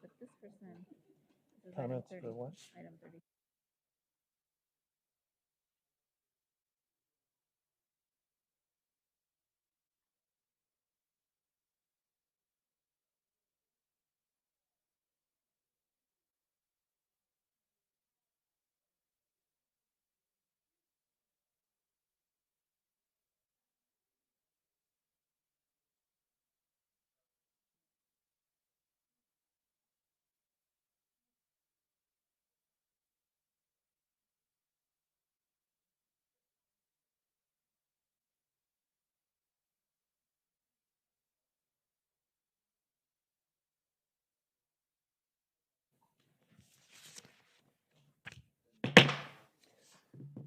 But this person, this is Comments item 30, for what? Item 30.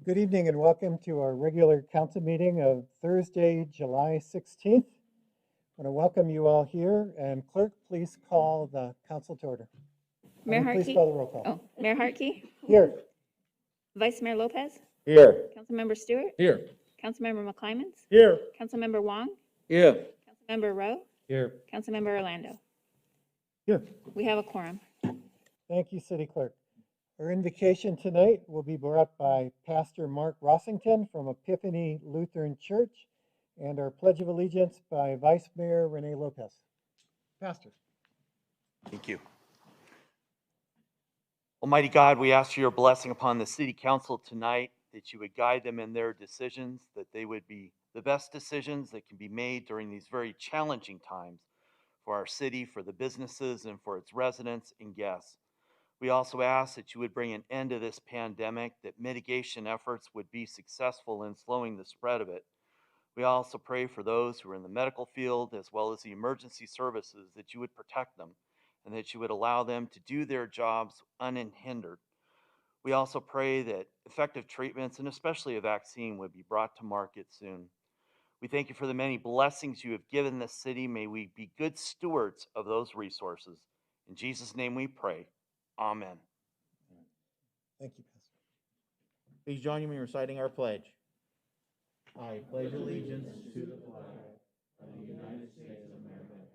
Good evening and welcome to our regular council meeting of Thursday, July 16th. I want to welcome you all here, and clerk, please call the council to order. Mayor Please Harkey? call the roll call. Oh, Mayor Harkey? Here. Vice Mayor Lopez? Here. Councilmember Stewart? Here. Councilmember McClymans? Here. Councilmember Wong? Here. Councilmember Rowe? Here. Councilmember Orlando? Here. We have a quorum. Thank you, City Clerk. Our invocation tonight will be brought by Pastor Mark Rossington from Epiphany Lutheran Church, and our Pledge of Allegiance by Vice Mayor Renee Lopez. Pastor. Thank you. Almighty God, we ask for your blessing upon the city council tonight, that you would guide them in their decisions, that they would be the best decisions that can be made during these very challenging times for our city, for the businesses, and for its residents and guests. We also ask that you would bring an end to this pandemic, that mitigation efforts would be successful in slowing the spread of it. We also pray for those who are in the medical field as well as the emergency services, that you would protect them and that you would allow them to do their jobs unhindered. We also pray that effective treatments and especially a vaccine would be brought to market soon. We thank you for the many blessings you have given this city. May we be good stewards of those resources. In Jesus' name we pray. Amen. Thank you, Pastor. Please join me in reciting our pledge. I pledge allegiance to the flag of the United States of America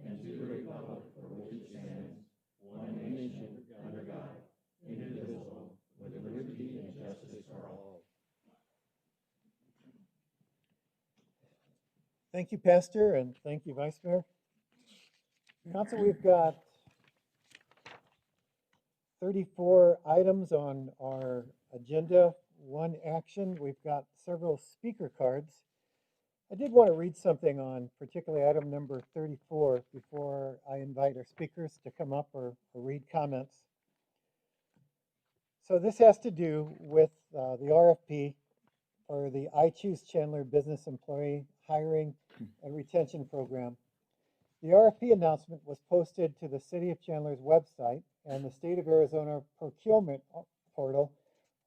and to the republic for which it stands, one nation, under God, indivisible, with liberty and justice for all. Thank you, Pastor, and thank you, Vice Mayor. Council, we've got 34 items on our agenda, one action. We've got several speaker cards. I did want to read something on particularly item number 34 before I invite our speakers to come up or read comments. So this has to do with the RFP for the I Choose Chandler Business Employee Hiring and Retention Program. The RFP announcement was posted to the City of Chandler's website and the State of Arizona procurement portal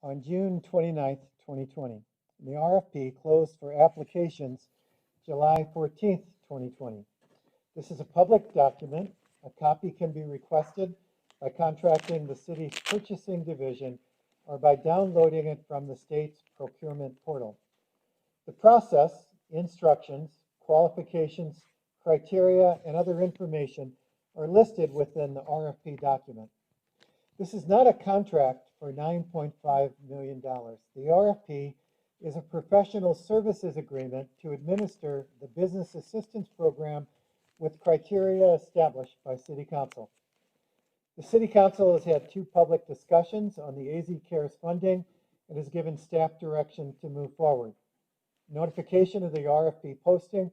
on June 29th, 2020. The RFP closed for applications July 14th, 2020. This is a public document. A copy can be requested by contacting the city's purchasing division or by downloading it from the state's procurement portal. The process, instructions, qualifications, criteria, and other information are listed within the RFP document. This is not a contract for $9.5 million. The RFP is a professional services agreement to administer the business assistance program with criteria established by City Council. The City Council has had two public discussions on the AZ CARES funding and has given staff direction to move forward. Notification of the RFP posting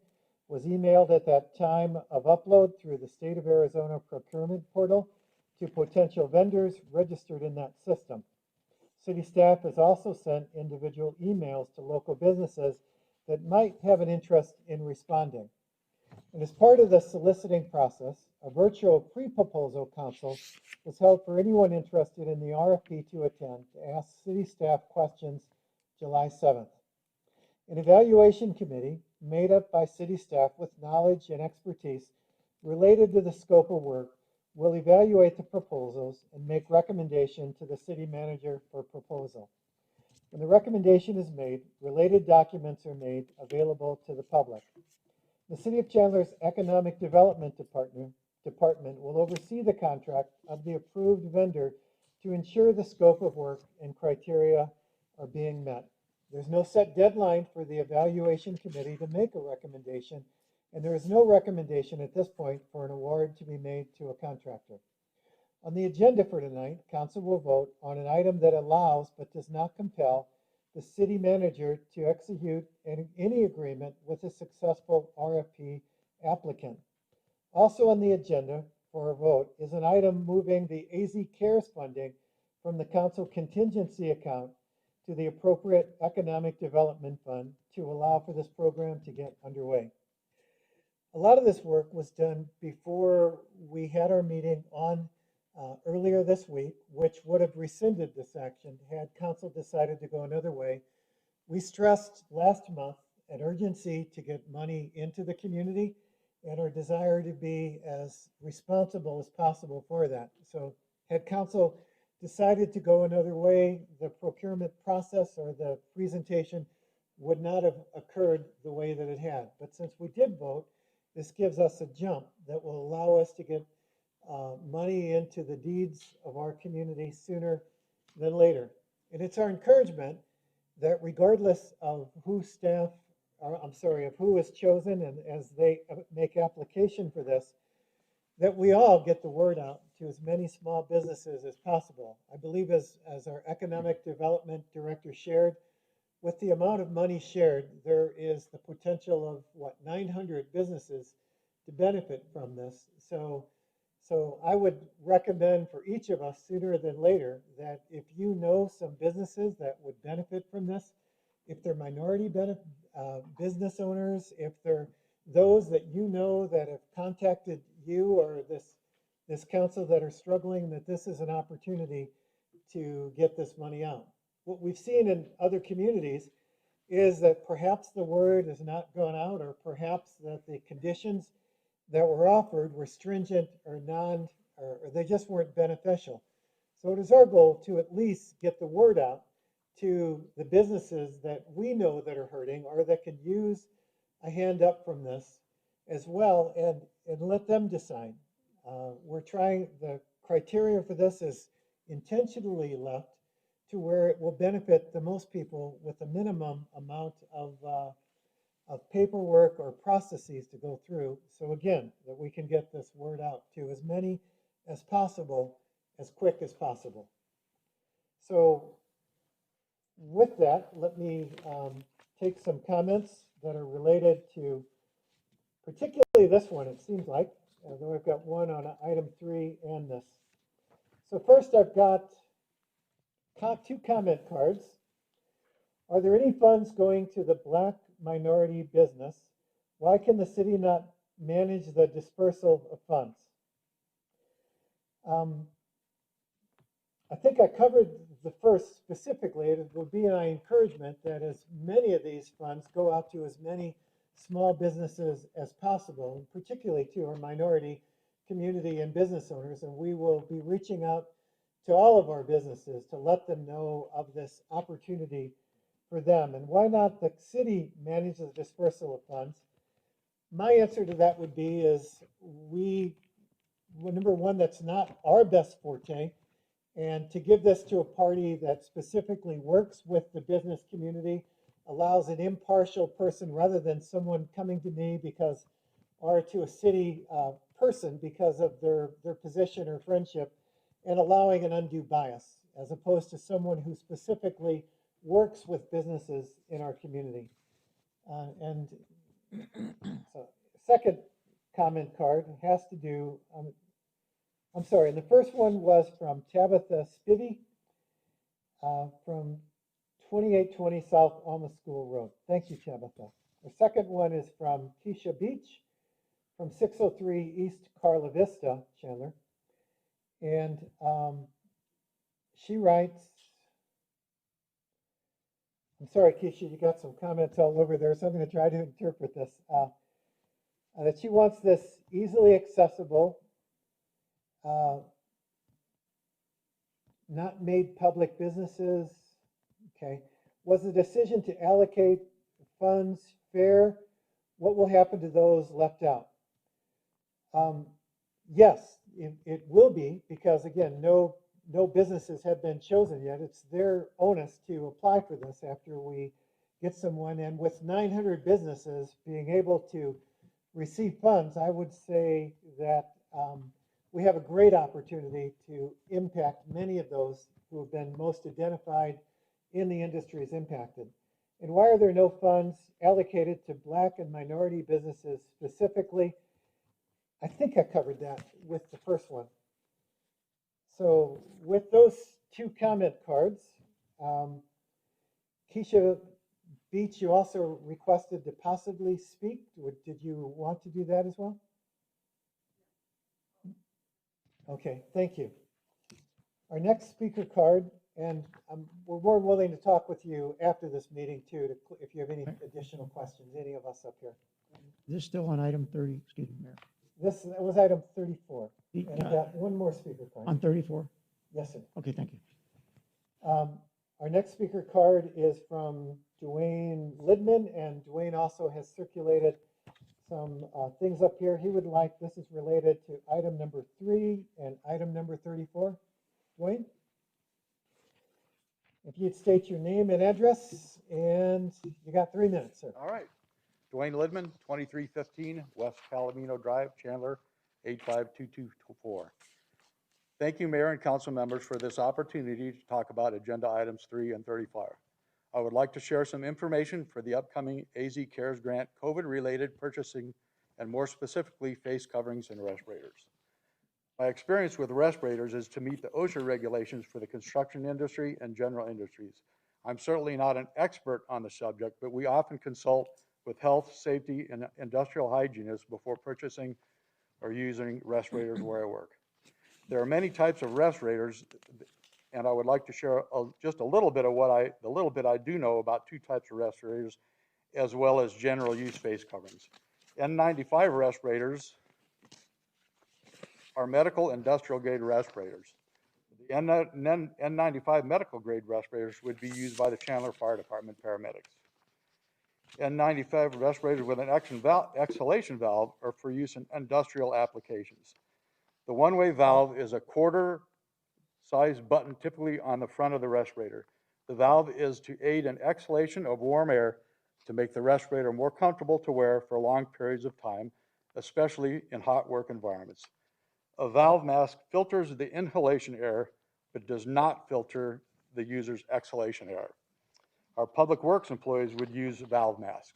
was emailed at that time of upload through the State of Arizona procurement portal to potential vendors registered in that system. City staff has also sent individual emails to local businesses that might have an interest in responding. And as part of the soliciting process, a virtual pre-proposal council was held for anyone interested in the RFP to attend to ask city staff questions July 7th. An evaluation committee made up by city staff with knowledge and expertise related to the scope of work will evaluate the proposals and make recommendation to the city manager for proposal. When the recommendation is made, related documents are made available to the public. The City of Chandler's Economic Development Department Department will oversee the contract of the approved vendor to ensure the scope of work and criteria are being met. There's no set deadline for the evaluation committee to make a recommendation, and there is no recommendation at this point for an award to be made to a contractor. On the agenda for tonight, council will vote on an item that allows but does not compel the city manager to execute any agreement with a successful RFP applicant. Also on the agenda for a vote is an item moving the AZ CARES funding from the council contingency account to the appropriate economic development fund to allow for this program to get underway. A lot of this work was done before we had our meeting on earlier this week, which would have rescinded this action had council decided to go another way. We stressed last month an urgency to get money into the community and our desire to be as responsible as possible for that. So had council decided to go another way, the procurement process or the presentation would not have occurred the way that it had. But since we did vote, this gives us a jump that will allow us to get money into the deeds of our community sooner than later. And it's our encouragement that regardless of who of who is chosen and as they make application for this, that we all get the word out to as many small businesses as possible. I believe as our economic development director shared, with the amount of money shared, there is the potential of 900 businesses to benefit from this. So I would recommend for each of us sooner than later that if you know some businesses that would benefit from this, if they're minority business owners, if they're those that you know that have contacted you or this council that are struggling, that this is an opportunity to get this money out. What we've seen in other communities is that perhaps the word has not gone out, or perhaps that the conditions that were offered were stringent or or they just weren't beneficial. So it is our goal to at least get the word out to the businesses that we know that are hurting or that could use a hand up from this as well, and let them decide. We're trying, the criteria for this is intentionally left to where it will benefit the most people with a minimum amount of paperwork or processes to go through. So again, that we can get this word out to as many as possible, as quick as possible. So with that, let me take some comments that are related to particularly this one, it seems like, although I've got one on item 3 and this. So first I've got 2 comment cards. Are there any funds going to the Black minority business? Why can the city not manage the dispersal of funds? I think I covered the first specifically. It would be my encouragement that as many of these funds go out to as many small businesses as possible, and particularly to our minority community and business owners. And we will be reaching out to all of our businesses to let them know of this opportunity for them. And why not the city manage the dispersal of funds? My answer to that would be is number one, that's not our best forte. And to give this to a party that specifically works with the business community, allows an impartial person rather than someone coming to me because, or to a city person because of their position or friendship, and allowing an undue bias, as opposed to someone who specifically works with businesses in our community. And so second comment card has to do, I'm sorry, and the first one was from Tabitha Spivey from 2820 South Alma School Road. Thank you, Tabitha. The second one is from Keisha Beach from 603 East Carla Vista, Chandler. And she writes, I'm sorry, Keisha, you got some comments all over there, so I'm going to try to interpret this. That she wants this easily accessible, not made public businesses. Okay. Was the decision to allocate funds fair? What will happen to those left out? Yes, it will be, because again, no businesses have been chosen yet. It's their onus to apply for this after we get someone. And with 900 businesses being able to receive funds, I would say that we have a great opportunity to impact many of those who have been most identified in the industries impacted. And why are there no funds allocated to Black and minority businesses specifically? I think I covered that with the first one. So with those two comment cards, Keisha Beach, you also requested to possibly speak. Did you want to do that as well? Okay, thank you. Our next speaker card, and we're more willing to talk with you after this meeting too, if you have any additional questions, any of us up here. Is this still on item 30, excuse me, Mayor? This was item 34. The- And I've got one more speaker card. On 34? Yes, sir. Okay, thank you. Our next speaker card is from Dwayne Lidman, and Dwayne also has circulated some things up here. He would like, this is related to item number 3 and item number 34. Dwayne? If you'd state your name and address, and you got 3 minutes, sir. All right. Dwayne Lidman, 2315 West Palomino Drive, Chandler, 85224. Thank you, Mayor and council members, for this opportunity to talk about agenda items 3 and 35. I would like to share some information for the upcoming AZ CARES grant COVID-related purchasing, and more specifically, face coverings and respirators. My experience with respirators is to meet the OSHA regulations for the construction industry and general industries. I'm certainly not an expert on the subject, but we often consult with health, safety, and industrial hygienists before purchasing or using respirators where I work. There are many types of respirators, and I would like to share just a little bit of the little bit I do know about 2 types of respirators, as well as general use face coverings. N95 respirators are medical industrial grade respirators. The N95 medical grade respirators would be used by the Chandler Fire Department paramedics. N95 respirators with an exhalation valve are for use in industrial applications. The one-way valve is a quarter-sized button typically on the front of the respirator. The valve is to aid in exhalation of warm air to make the respirator more comfortable to wear for long periods of time, especially in hot work environments. A valve mask filters the inhalation air, but does not filter the user's exhalation air. Our public works employees would use valve masks.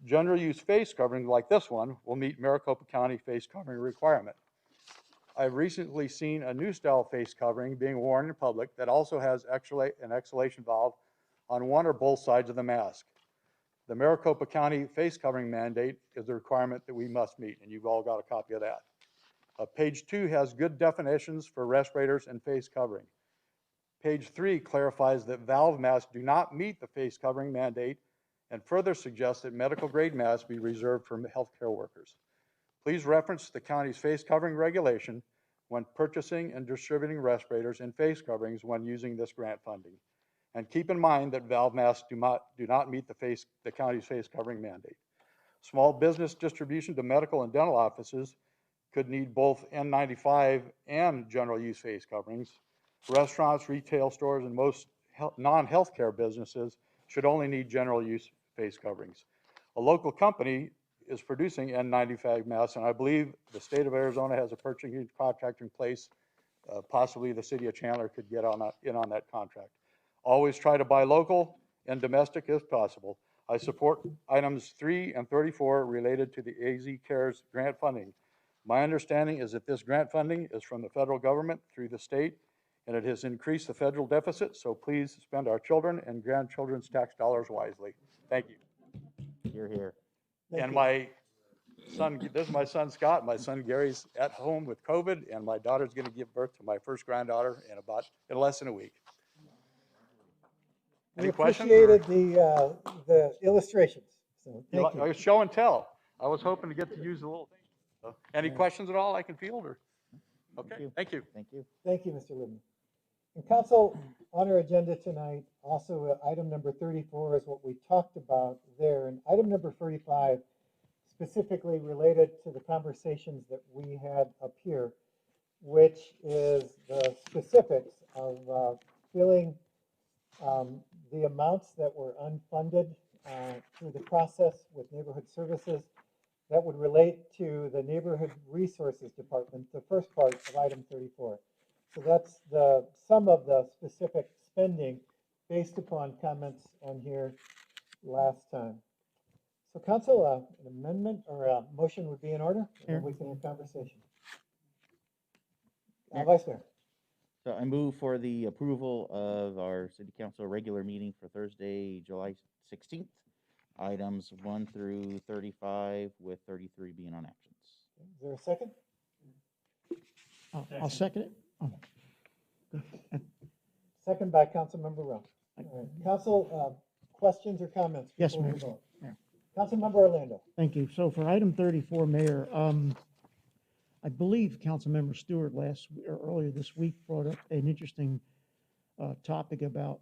General use face covering like this one will meet Maricopa County face covering requirement. I've recently seen a new style face covering being worn in public that also has an exhalation valve on one or both sides of the mask. The Maricopa County face covering mandate is a requirement that we must meet, and you've all got a copy of that. Page 2 has good definitions for respirators and face covering. Page 3 clarifies that valve masks do not meet the face covering mandate, and further suggests that medical grade masks be reserved for healthcare workers. Please reference the county's face covering regulation when purchasing and distributing respirators and face coverings when using this grant funding. And keep in mind that valve masks do not meet the county's face covering mandate. Small business distribution to medical and dental offices could need both N95 and general use face coverings. Restaurants, retail stores, and most non-healthcare businesses should only need general use face coverings. A local company is producing N95 masks, and I believe the state of Arizona has a purchasing contract in place. Possibly the city of Chandler could get in on that contract. Always try to buy local and domestic if possible. I support items 3 and 34 related to the AZ CARES grant funding. My understanding is that this grant funding is from the federal government through the state, and it has increased the federal deficit, so please spend our children and grandchildren's tax dollars wisely. Thank you. You're here. Thank And you. my son, this is my son Scott. My son Gary's at home with COVID, and my daughter's going to give birth to my first granddaughter in less than a week. We Any questions? appreciated the illustrations. So thank you. Show and tell. I was hoping to get to use the little thing. So, any questions at all I can field? Or okay, thank you. Thank you. Thank you, Mr. Libman. And council, on our agenda tonight, also item number 34 is what we talked about there. And item number 35 specifically related to the conversations that we had up here, which is the specifics of filling the amounts that were unfunded through the process with neighborhood services that would relate to the Neighborhood Resources Department, the first part of item 34. So that's the sum of the specific spending based upon comments on here last time. So council, an amendment or a motion would be in order, and then we can have conversation. Vice Mayor. So I move for the approval of our city council regular meeting for Thursday, July 16th. Items 1 through 35 with 33 being on actions. Is there a second? I'll second it. Oh. Second by Councilmember Rowe. All right. Council, questions or comments? Yes, before we Mayor. vote? Yeah. Councilmember Orlando. Thank you. So for item 34, Mayor, I believe Councilmember Stewart earlier this week brought up an interesting topic about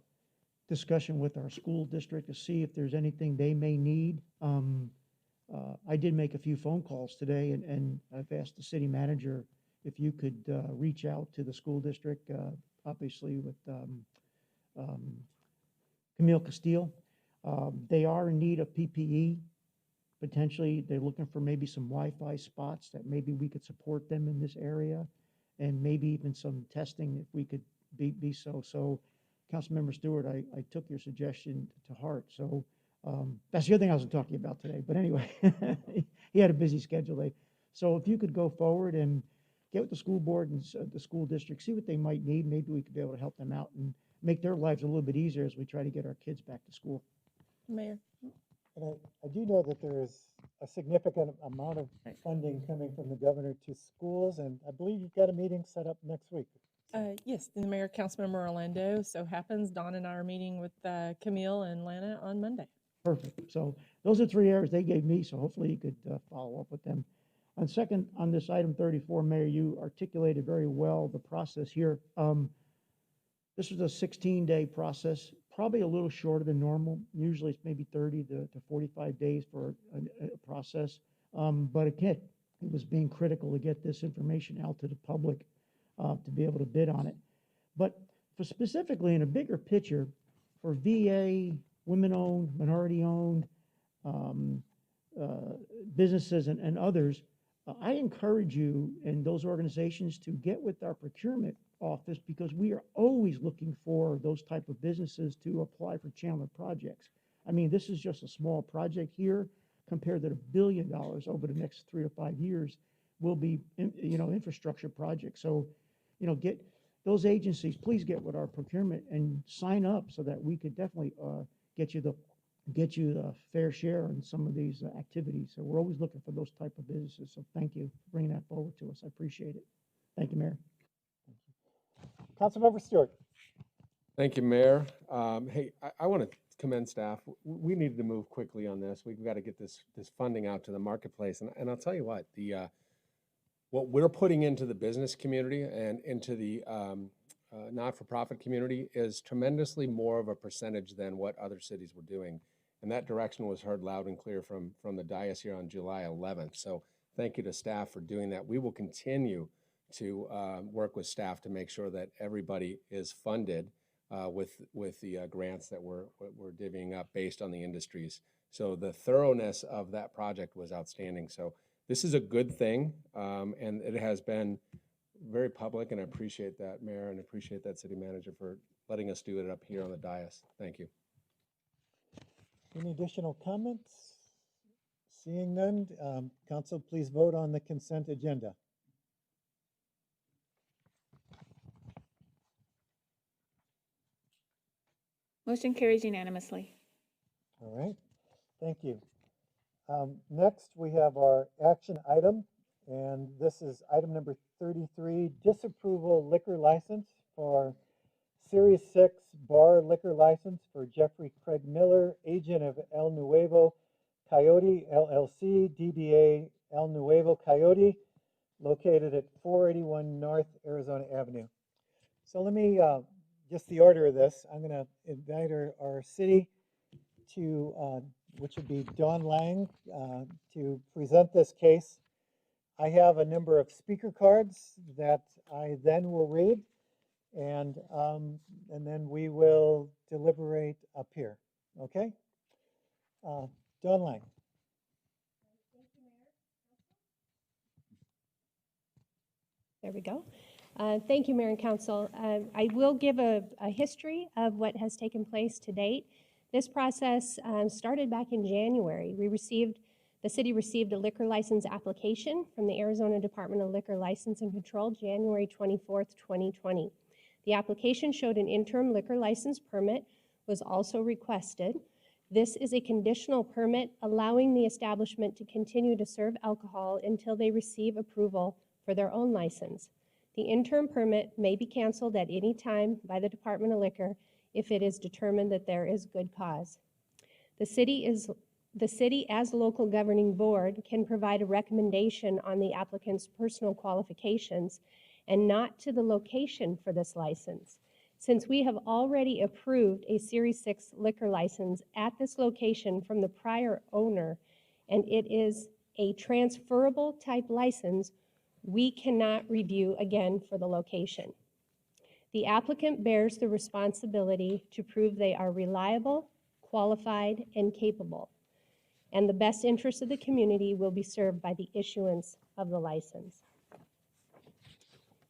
discussion with our school district to see if there's anything they may need. I did make a few phone calls today, and I've asked the city manager if you could reach out to the school district, obviously with Camille Castile. They are in need of PPE. Potentially, they're looking for maybe some Wi-Fi spots that maybe we could support them in this area, and maybe even some testing if we could be so. So, Councilmember Stewart, I took your suggestion to heart. So that's the other thing I was talking about today. But anyway, he had a busy schedule today. So if you could go forward and get with the school board and the school district, see what they might need. Maybe we could be able to help them out and make their lives a little bit easier as we try to get our kids back to school. Mayor. And I do know that there is a significant amount of funding coming from the governor to schools, and I believe you've got a meeting set up next week. Yes, the Mayor, Councilmember Orlando. So happens, Dawn and I are meeting with Camille and Lana on Monday. Perfect. So those are 3 areas they gave me, so hopefully you could follow up with them. On second, on this item 34, Mayor, you articulated very well the process here. This was a 16-day process, probably a little shorter than normal. Usually it's maybe 30 to 45 days for a process. But again, it was being critical to get this information out to the public to be able to bid on it. But for specifically in a bigger picture, for VA, women-owned, minority-owned businesses and others, I encourage you and those organizations to get with our procurement office, because we are always looking for those type of businesses to apply for Chandler projects. I mean, this is just a small project here compared to the $1 billion over the next 3 to 5 years will be, infrastructure projects. So, get those agencies, please get with our procurement and sign up so that we could definitely get you the fair share in some of these activities. So we're always looking for those type of businesses. So thank you for bringing that forward to us. I appreciate it. Thank you, Mayor. Councilmember Stewart. Thank you, Mayor. Hey, I want to commend staff. We needed to move quickly on this. We've got to get this funding out to the marketplace. And I'll tell you what, what we're putting into the business community and into the not-for-profit community is tremendously more of a percentage than what other cities were doing. And that direction was heard loud and clear from the dais here on July 11th. So thank you to staff for doing that. We will continue to work with staff to make sure that everybody is funded with the grants that we're divvying up based on the industries. So the thoroughness of that project was outstanding. So this is a good thing, and it has been very public, and I appreciate that, Mayor, and appreciate that City Manager for letting us do it up here on the dais. Thank you. Any additional comments? Seeing none, Council, please vote on the consent agenda. Motion carries unanimously. All right, thank you. Next, we have our action item, and this is item number 33, disapproval liquor license for Series 6 bar liquor license for Jeffrey Craig Miller, agent of El Nuevo Coyote LLC, DBA El Nuevo Coyote, located at 481 North Arizona Avenue. So let me, just the order of this, I'm going to invite our city to which would be Don Lang, to present this case. I have a number of speaker cards that I then will read, and then we will deliberate up here. Okay? Don Lang. There we go. Thank you, Mayor and Council. I will give a history of what has taken place to date. This process started back in January. The city received a liquor license application from the Arizona Department of Liquor License and Control January 24th, 2020. The application showed an interim liquor license permit was also requested. This is a conditional permit allowing the establishment to continue to serve alcohol until they receive approval for their own license. The interim permit may be canceled at any time by the Department of Liquor if it is determined that there is good cause. The city, as local governing board, can provide a recommendation on the applicant's personal qualifications and not to the location for this license. Since we have already approved a Series 6 liquor license at this location from the prior owner, and it is a transferable type license, we cannot review again for the location. The applicant bears the responsibility to prove they are reliable, qualified, and capable, and the best interests of the community will be served by the issuance of the license.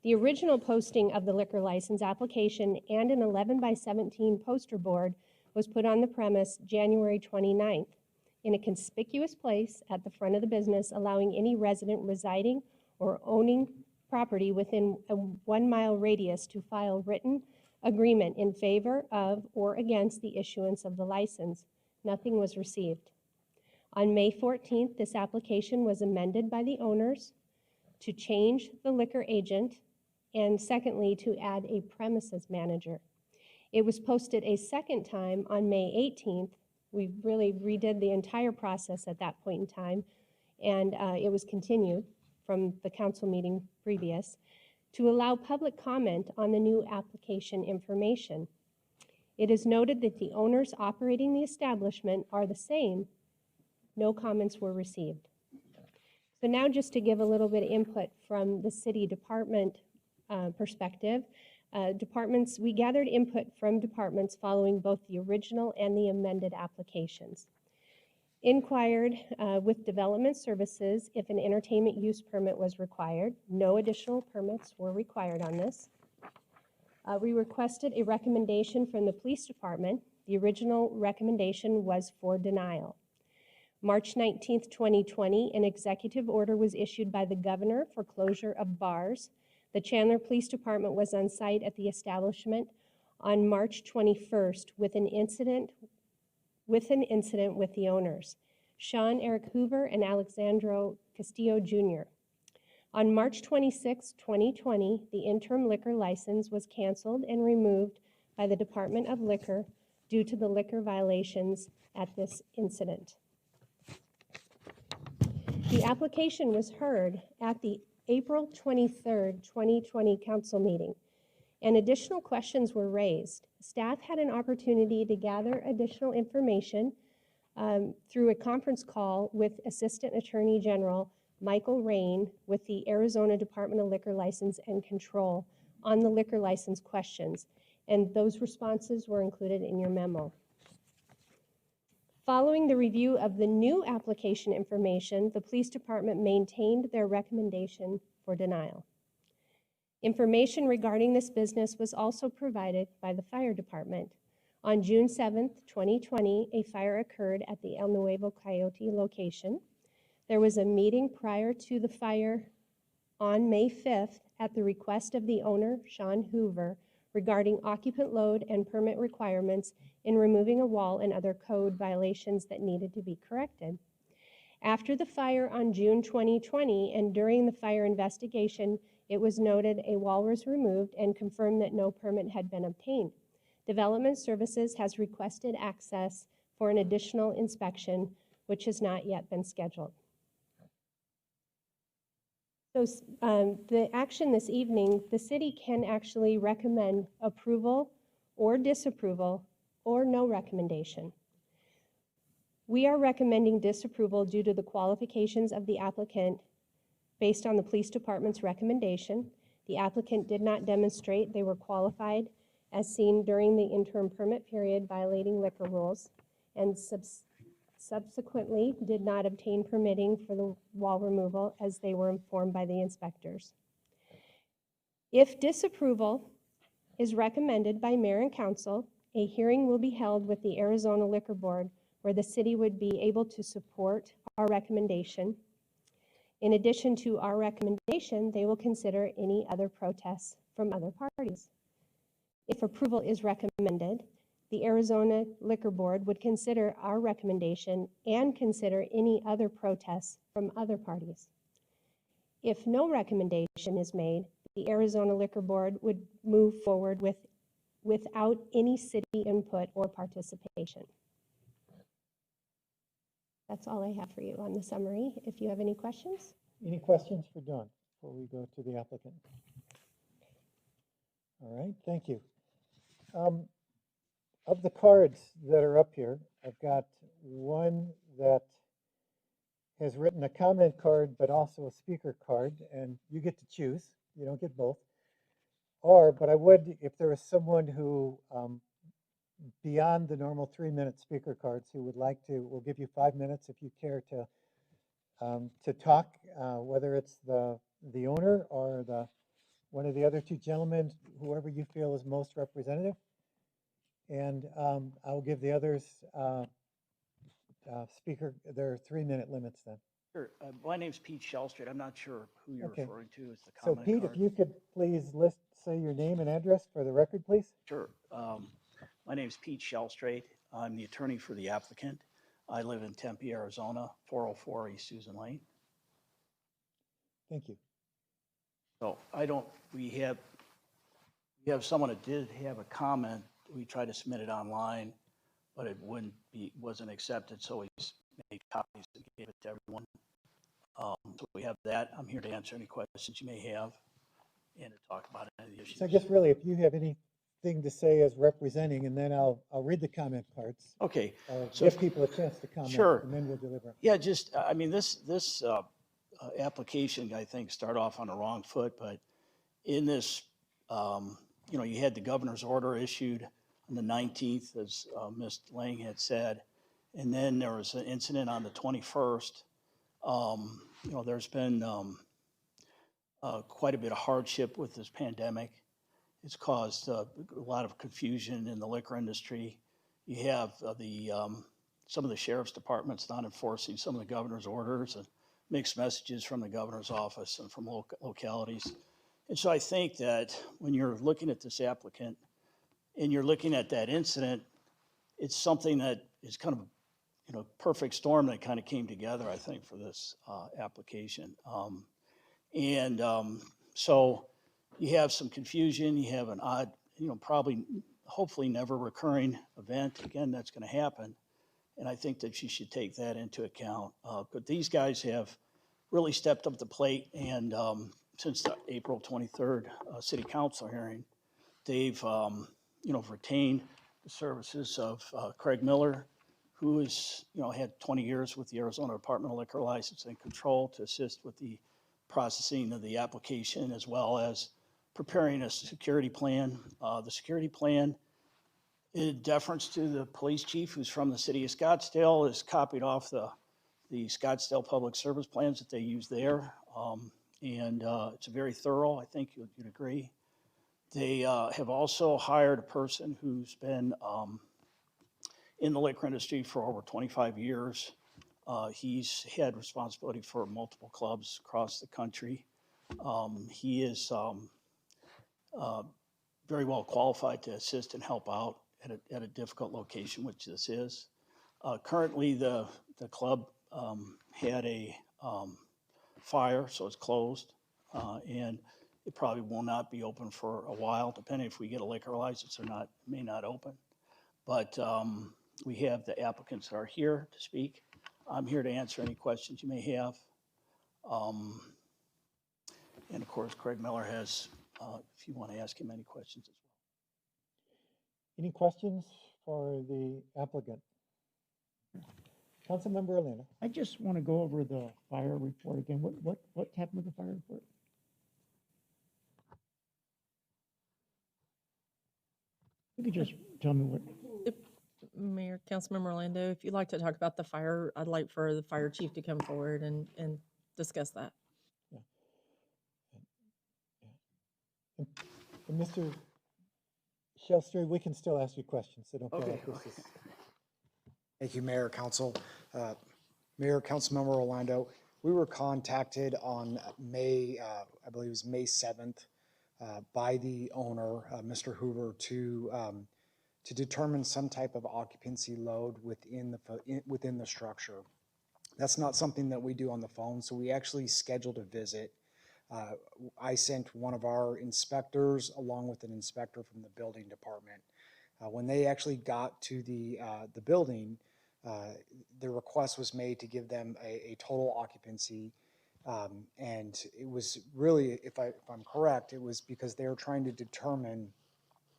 The original posting of the liquor license application and an 11x17 poster board was put on the premise January 29th in a conspicuous place at the front of the business, allowing any resident residing or owning property within a 1 mile radius to file written agreement in favor of or against the issuance of the license. Nothing was received. On May 14th, this application was amended by the owners to change the liquor agent and secondly, to add a premises manager. It was posted a second time on May 18th. We really redid the entire process at that point in time, and it was continued from the council meeting previous to allow public comment on the new application information. It is noted that the owners operating the establishment are the same. No comments were received. So now just to give a little bit of input from the city department perspective, we gathered input from departments following both the original and the amended applications. Inquired with development services if an entertainment use permit was required. No additional permits were required on this. We requested a recommendation from the police department. The original recommendation was for denial. March 19th, 2020, an executive order was issued by the governor for closure of bars. The Chandler Police Department was on site at the establishment on March 21st with an incident with the owners, Sean Eric Hoover and Alexandro Castillo Jr. On March 26, 2020, the interim liquor license was canceled and removed by the Department of Liquor due to the liquor violations at this incident. The application was heard at the April 23rd, 2020 council meeting, and additional questions were raised. Staff had an opportunity to gather additional information through a conference call with Assistant Attorney General Michael Rain with the Arizona Department of Liquor License and Control on the liquor license questions, and those responses were included in your memo. Following the review of the new application information, the police department maintained their recommendation for denial. Information regarding this business was also provided by the fire department. On June 7th, 2020, a fire occurred at the El Nuevo Coyote location. There was a meeting prior to the fire on May 5th at the request of the owner, Sean Hoover, regarding occupant load and permit requirements in removing a wall and other code violations that needed to be corrected. After the fire on June 2020 and during the fire investigation, it was noted a wall was removed and confirmed that no permit had been obtained. Development Services has requested access for an additional inspection, which has not yet been scheduled. So the action this evening, the city can actually recommend approval or disapproval or no recommendation. We are recommending disapproval due to the qualifications of the applicant based on the police department's recommendation. The applicant did not demonstrate they were qualified as seen during the interim permit period, violating liquor rules, and subsequently did not obtain permitting for the wall removal as they were informed by the inspectors. If disapproval is recommended by mayor and council, a hearing will be held with the Arizona Liquor Board where the city would be able to support our recommendation. In addition to our recommendation, they will consider any other protests from other parties. If approval is recommended, the Arizona Liquor Board would consider our recommendation and consider any other protests from other parties. If no recommendation is made, the Arizona Liquor Board would move forward without any city input or participation. That's all I have for you on the summary. If you have any questions. Any questions for Dawn before we go to the applicant? All right, thank you. Of the cards that are up here, I've got one that has written a comment card, but also a speaker card, and you get to choose. You don't get both. But I would, if there is someone who, beyond the normal 3-minute speaker cards, who would like to, we'll give you 5 minutes if you care to talk, whether it's the owner or one of the other two gentlemen, whoever you feel is most representative. And I'll give the others speaker their 3-minute limits then. Sure. My name's Pete Shellstreet. I'm not sure who you're Okay. referring to as the So comment Pete, card. if you could please say your name and address for the record, please. Sure. My name's Pete Shellstreet. I'm the attorney for the applicant. I live in Tempe, Arizona, 404 East Susan Lane. Thank you. So we have someone that did have a comment. We tried to submit it online, but it wasn't accepted, so we made copies and gave it to everyone. So we have that. I'm here to answer any questions you may have and to talk about any of the issues. So I guess really, if you have anything to say as representing, and then I'll read the comment cards. Okay. So give people a chance to comment. Sure. And then we'll deliver. Yeah, I mean, this application, I think, started off on the wrong foot, but in this, you had the governor's order issued on the 19th, as Ms. Lang had said, and then there was an incident on the 21st. There's been quite a bit of hardship with this pandemic. It's caused a lot of confusion in the liquor industry. You have some of the sheriff's departments not enforcing some of the governor's orders and mixed messages from the governor's office and from localities. And so I think that when you're looking at this applicant and you're looking at that incident, it's something that is kind of perfect storm that kind of came together, I think, for this application. So you have some confusion, you have an odd, probably, hopefully never recurring event. Again, that's going to happen. And I think that you should take that into account. But these guys have really stepped up the plate. And since the April 23rd city council hearing, they've, retained the services of Craig Miller, who has, had 20 years with the Arizona Department of Liquor License and Control to assist with the processing of the application, as well as preparing a security plan. The security plan, in deference to the police chief, who's from the city of Scottsdale, is copied off the Scottsdale public service plans that they use there. It's very thorough, I think you'd agree. They have also hired a person who's been in the liquor industry for over 25 years. He's had responsibility for multiple clubs across the country. He is very well qualified to assist and help out at a difficult location, which this is. Currently, the club had a fire, so it's closed, and it probably will not be open for a while, depending if we get a liquor license or not. It may not open. But we have the applicants that are here to speak. I'm here to answer any questions you may have. And of course, Craig Miller has, if you want to ask him any questions as well. Any questions for the applicant? Councilmember Orlando. I just want to go over the fire report again. What happened with the fire report? You could just tell me what, Mayor, Councilmember Orlando, if you'd like to talk about the fire, I'd like for the fire chief to come forward and discuss that. And Mr. Shelster, we can still ask you questions, so don't feel Okay, like this okay. is. Thank you, Mayor, Council. Mayor, Councilmember Orlando, we were contacted on May, I believe it was May 7th, by the owner, Mr. Hoover, to determine some type of occupancy load within the structure. That's not something that we do on the phone, so we actually scheduled a visit. I sent one of our inspectors along with an inspector from the building department. When they actually got to the building, the request was made to give them a total occupancy. And it was really, if I'm correct, it was because they were trying to determine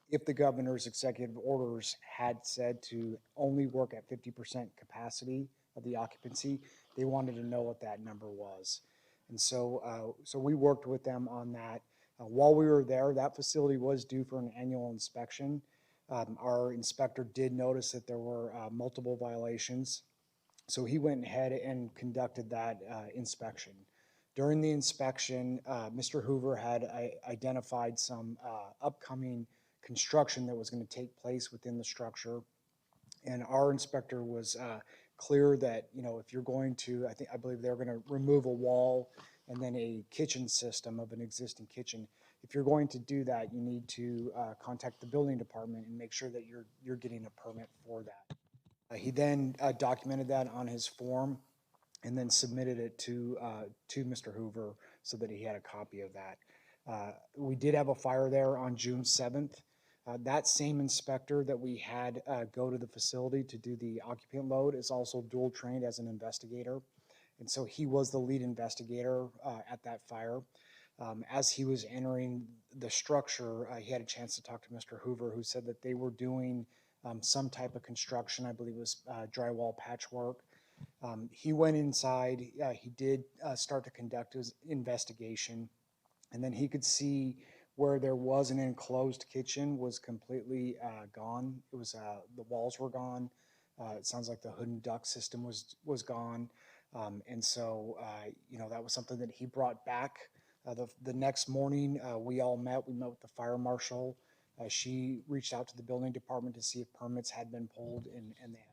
if the governor's executive orders had said to only work at 50% capacity of the occupancy. They wanted to know what that number was. And so, so we worked with them on that. While we were there, that facility was due for an annual inspection. Our inspector did notice that there were multiple violations. So he went ahead and conducted that inspection. During the inspection, Mr. Hoover had identified some upcoming construction that was going to take place within the structure. And our inspector was clear that, you know, if you're going to, I believe they're going to remove a wall and then a kitchen system of an existing kitchen. If you're going to do that, you need to contact the building department and make sure that you're getting a permit for that. He then documented that on his form and then submitted it to Mr. Hoover so that he had a copy of that. We did have a fire there on June 7th. That same inspector that we had go to the facility to do the occupant load is also dual trained as an investigator. And so he was the lead investigator at that fire. As he was entering the structure, he had a chance to talk to Mr. Hoover, who said that they were doing some type of construction. I believe it was drywall patchwork. He went inside. He did start to conduct his investigation, and then he could see where there was an enclosed kitchen was completely gone. It was the walls were gone. It sounds like the hood and duct system was gone, and so you know, that was something that he brought back. The next morning, we all met. We met with the fire marshal. She reached out to the building department to see if permits had been pulled, and they had.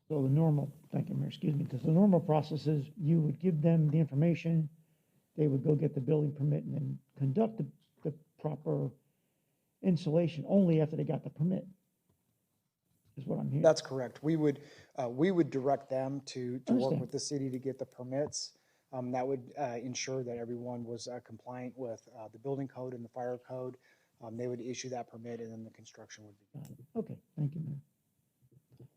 so the normal, thank you, Mayor, excuse me, because the normal process is you would give them the information, they would go get the building permit and then conduct the proper installation only after they got the permit, is what I'm hearing. That's correct. We would direct them to work Understand. with the city to get the permits. That would ensure that everyone was compliant with the building code and the fire code. They would issue that permit and then the construction would be. Got it. Okay, thank you, Mayor.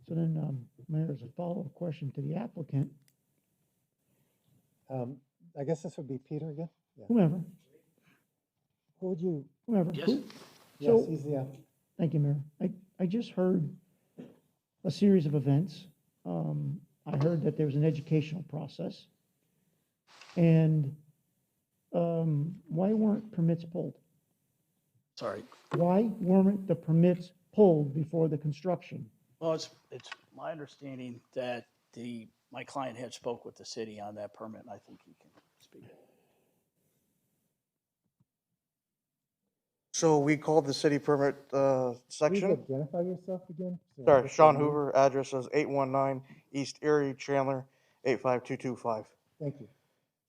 So then, Mayor, as a follow-up question to the applicant, I guess this would be Peter again? Yeah. whomever, whomever. Yes. who- Yes, So, he's the applicant. thank you, Mayor. I just heard a series of events. I heard that there was an educational process. And why weren't permits pulled? Sorry. Why weren't the permits pulled before the construction? Well, it's my understanding that my client had spoke with the city on that permit, and I think he can speak. So we called the city permit Please section. identify yourself again. so Sorry, just Sean so you- Hoover, address is 819 East Erie, Chandler, 85225. Thank you.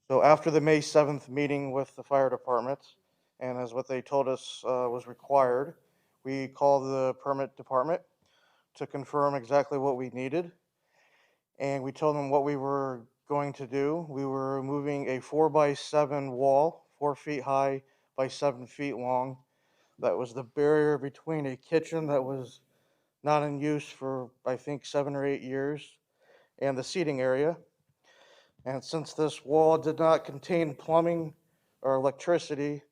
So after the May 7th meeting with the fire department, and as what they told us was required, we called the permit department to confirm exactly what we needed. And we told them what we were going to do. We were removing a 4x7 wall, 4 feet high by 7 feet long. That was the barrier between a kitchen that was not in use for, I think, 7 or 8 years, and the seating area. And since this wall did not contain plumbing or electricity,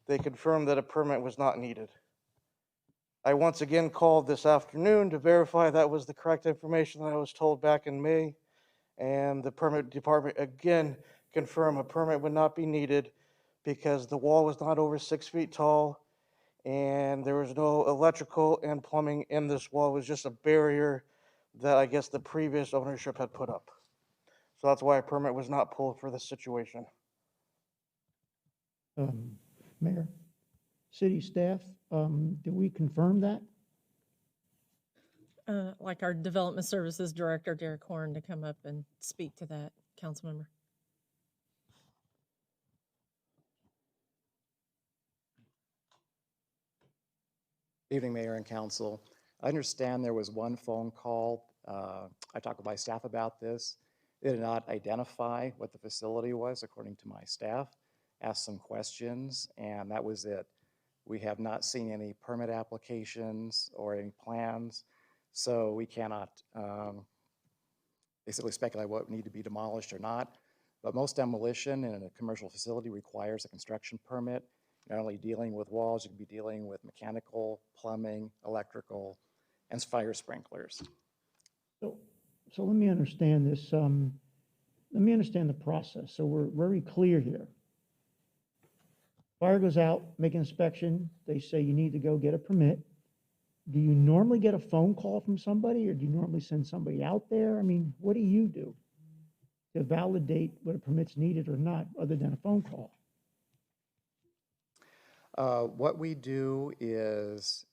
they confirmed that a permit was not needed. I once again called this afternoon to verify that was the correct information that I was told back in May. And the permit department again confirmed a permit would not be needed because the wall was not over 6 feet tall and there was no electrical and plumbing in this wall. It was just a barrier that I guess the previous ownership had put up. So that's why a permit was not pulled for this situation. Mayor, city staff, do we confirm that? Like our Development Services Director, Derek Horn, to come up and speak to that, council member. Evening, Mayor and Council. I understand there was one phone call. I talked with my staff about this. They did not identify what the facility was, according to my staff. Asked some questions, and that was it. We have not seen any permit applications or any plans, so we cannot basically speculate what would need to be demolished or not. But most demolition in a commercial facility requires a construction permit. Not only dealing with walls, you could be dealing with mechanical, plumbing, electrical, and fire sprinklers. So let me understand this. Let me understand the process. So we're very clear here. Fire goes out, make an inspection. They say you need to go get a permit. Do you normally get a phone call from somebody, or do you normally send somebody out there? I mean, what do you do to validate whether a permit's needed or not, other than a phone call? What we do is,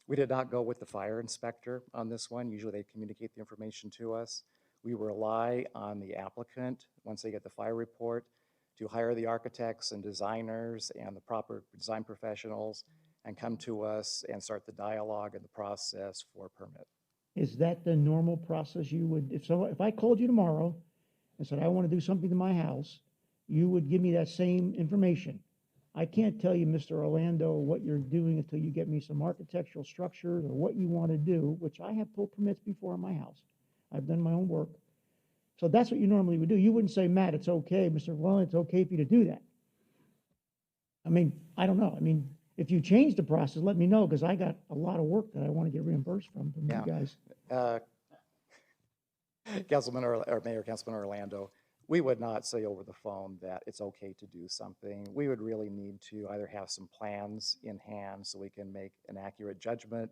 we did not go with the fire inspector on this one. Usually they communicate the information to us. We rely on the applicant, once they get the fire report, to hire the architects and designers and the proper design professionals and come to us and start the dialogue and the process for a permit. Is that the normal process you would, if I called you tomorrow and said, I want to do something to my house, you would give me that same information? I can't tell you, Mr. Orlando, what you're doing until you get me some architectural structures or what you want to do, which I have pulled permits before in my house. I've done my own work. So that's what you normally would do. You wouldn't say, Matt, it's okay, Mr. Orlando, it's okay for you to do that. I mean, I don't know. I mean, if you change the process, let me know, because I got a lot of work that I want to get reimbursed from Yeah. you guys. Councilman or Mayor, Councilman Orlando, we would not say over the phone that it's okay to do something. We would really need to either have some plans in hand so we can make an accurate judgment,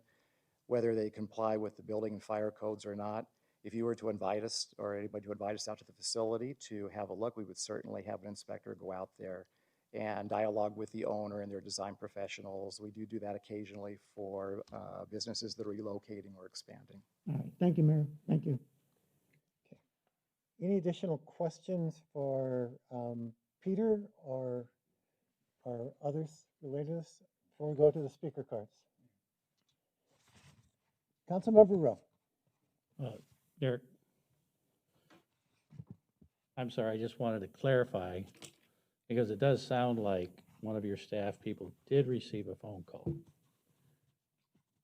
whether they comply with the building and fire codes or not. If you were to invite us, or anybody to invite us out to the facility to have a look, we would certainly have an inspector go out there and dialogue with the owner and their design professionals. We do that occasionally for businesses that are relocating or expanding. All right, thank you, Mayor, thank you. Any additional questions for Peter or others related to this before we go to the speaker cards? Councilmember Rowe. Derek, I'm sorry, I just wanted to clarify, because it does sound like one of your staff people did receive a phone call.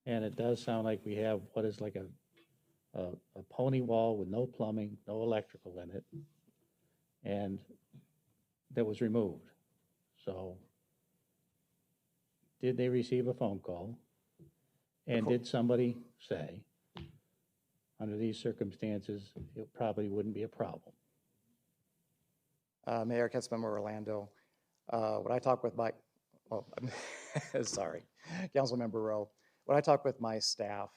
And it does sound like we have what is like a pony wall with no plumbing, no electrical in it, and that was removed. So did they receive a phone call? And did somebody say, under these circumstances, it probably wouldn't be a problem? Mayor, Councilmember Orlando, when I talk with my, oh, sorry, Councilmember Rowe, when I talk with my staff,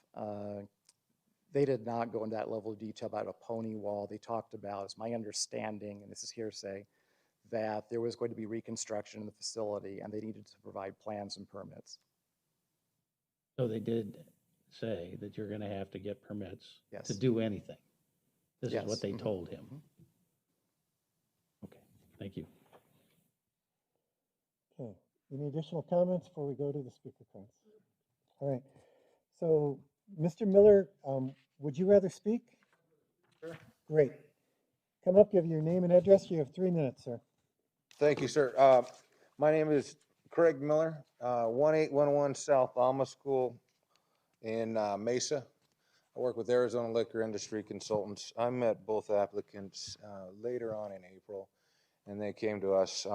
they did not go into that level of detail about a pony wall. They talked about, it's my understanding, and this is hearsay, that there was going to be reconstruction in the facility and they needed to provide plans and permits. So they did say that you're gonna have to get permits Yes. to do anything. This Yes. is what they Mhm. told him. Mhm. Okay, thank you. Okay, any additional comments before we go to the speaker cards? All right, so Mr. Miller, would you rather speak? Sure. Great. Come up, give your name and address. You have 3 minutes, sir. Thank you, sir. My name is Craig Miller, 1811 South Alma School in Mesa. I work with Arizona Liquor Industry Consultants. I met both applicants later on in April, and they came to us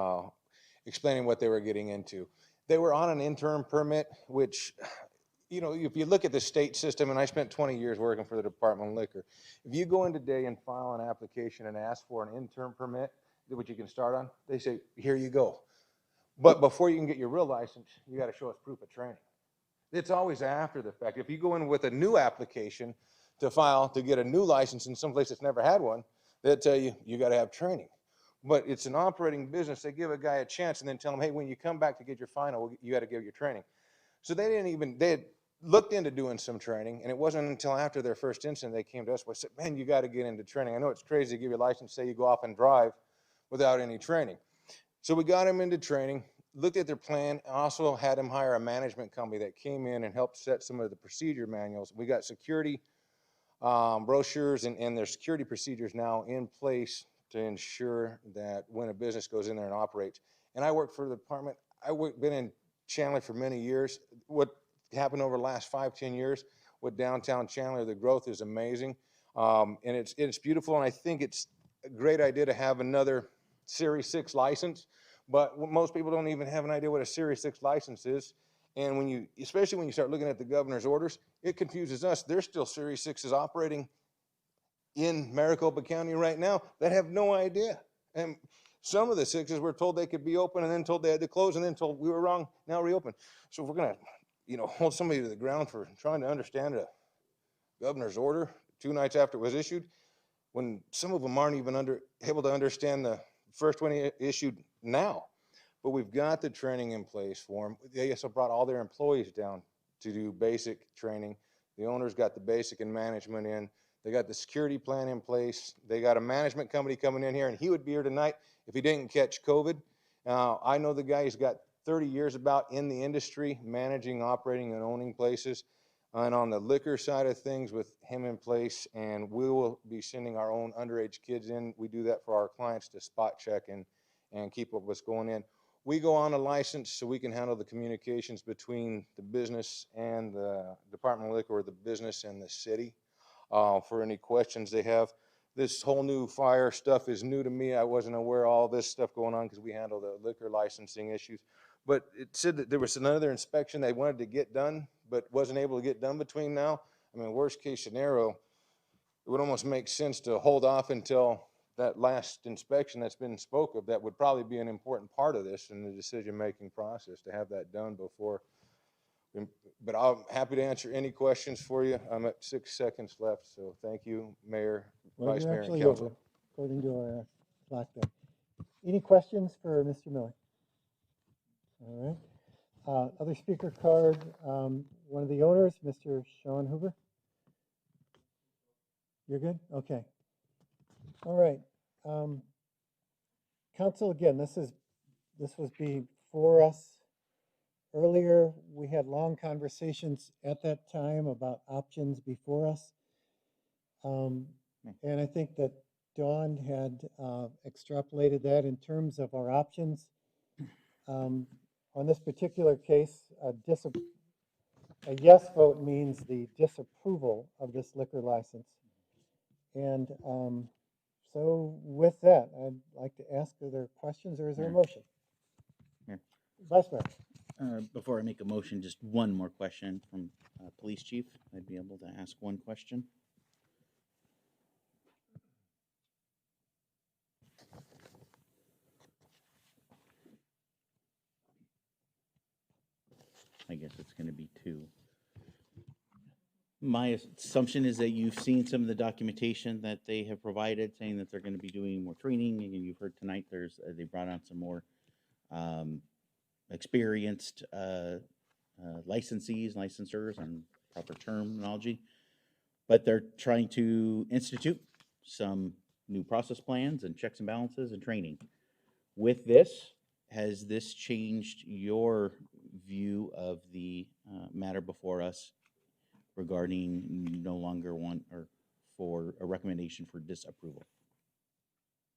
explaining what they were getting into. They were on an interim permit, which, you know, if you look at the state system, and I spent 20 years working for the Department of Liquor, if you go in today and file an application and ask for an interim permit, which you can start on, they say, here you go. But before you can get your real license, you got to show us proof of training. It's always after the fact. If you go in with a new application to file to get a new license in some place that's never had one, they'll tell you, you got to have training. But it's an operating business. They give a guy a chance and then tell him, hey, when you come back to get your final, you got to give your training. So they had looked into doing some training, and it wasn't until after their first incident they came to us and said, man, you got to get into training. I know it's crazy to give you a license, say you go off and drive without any training. So we got him into training, looked at their plan, also had him hire a management company that came in and helped set some of the procedure manuals. We got security brochures and their security procedures now in place to ensure that when a business goes in there and operates. And I work for the department. Been in Chandler for many years. What happened over the last 5-10 years with downtown Chandler, the growth is amazing. And it's beautiful. And I think it's a great idea to have another Series 6 license, but most people don't even have an idea what a Series 6 license is. And especially when you start looking at the governor's orders, it confuses us. There's still Series 6s operating in Maricopa County right now that have no idea. And some of the 6s were told they could be open and then told they had to close and then told we were wrong, now reopen. So if we're gonna, hold somebody to the ground for trying to understand a governor's order 2 nights after it was issued, when some of them aren't even able to understand the first one issued now. But we've got the training in place for them. They also brought all their employees down to do basic training. The owners got the basic and management in. They got the security plan in place. They got a management company coming in here, and he would be here tonight if he didn't catch COVID. I know the guy, he's got 30 years about in the industry, managing, operating, and owning places. And on the liquor side of things with him in place, and we will be sending our own underage kids in. We do that for our clients to spot check and keep up what's going in. We go on a license so we can handle the communications between the business and the Department of Liquor, or the business and the city, for any questions they have. This whole new fire stuff is new to me. I wasn't aware of all this stuff going on because we handle the liquor licensing issues. But it said that there was another inspection they wanted to get done, but wasn't able to get done between now. I mean, worst case scenario, it would almost make sense to hold off until that last inspection that's been spoke of. That would probably be an important part of this in the decision-making process, to have that done before. But I'm happy to answer any questions for you. I'm at 6 seconds left, so thank you, Mayor, Well, Vice you're Mayor, and actually Council. over, according to our clock there. Any questions for Mr. Miller? All right. Other speaker card, one of the owners, Mr. Sean Hoover. You're good? Okay. All right. Council, again, this was before us. Earlier, we had long conversations at that time about options before us. And I think that Dawn had extrapolated that in terms of our options. On this particular case, a yes vote means the disapproval of this liquor license. And so with that, I'd like to ask, are there questions or is there a motion? Mayor. Vice Mayor. Before I make a motion, just one more question from Police Chief. I'd be able to ask one question. I guess it's going to be 2. My assumption is that you've seen some of the documentation that they have provided, saying that they're going to be doing more training. And you've heard tonight they brought on some more experienced licensees, licensors, and proper terminology. But they're trying to institute some new process plans and checks and balances and training. With this, has this changed your view of the matter before us regarding no longer want or for a recommendation for disapproval?